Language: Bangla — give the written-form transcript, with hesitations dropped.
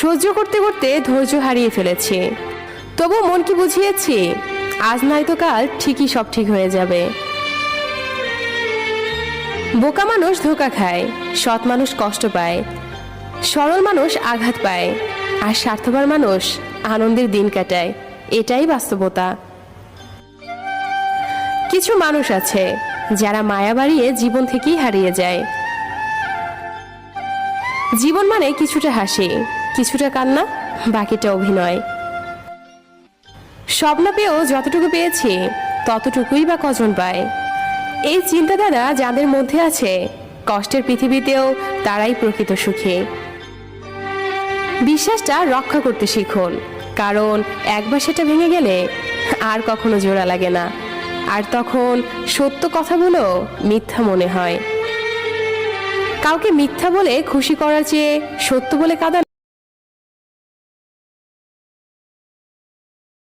সহ্য করতে করতে ধৈর্য হারিয়ে ফেলেছি, তবু মনকে বুঝিয়েছি আজ নয়তো কাল ঠিকই সব ঠিক হয়ে যাবে। বোকা মানুষ ধোঁকা খায়, সৎ মানুষ কষ্ট পায়, সরল মানুষ আঘাত পায়, আর স্বার্থপর মানুষ আনন্দের দিন কাটায়। এটাই বাস্তবতা। কিছু মানুষ আছে যারা মায়া বাড়িয়ে জীবন থেকেই হারিয়ে যায়। জীবন মানে কিছুটা হাসি, কিছুটা কান্না, বাকিটা অভিনয়। স্বপ্ন পেয়েও যতটুকু পেয়েছি ততটুকুই বা কজন পায়। এই চিন্তাধারা যাদের মধ্যে আছে, কষ্টের পৃথিবীতেও তারাই প্রকৃত সুখী। বিশ্বাসটা রক্ষা করতে শিখুন, কারণ একবার সেটা ভেঙে গেলে আর কখনো জোড়া লাগে না, আর তখন সত্য কথাগুলো মিথ্যা মনে হয়। কাউকে মিথ্যা বলে খুশি করার চেয়ে সত্য বলে কাঁদানো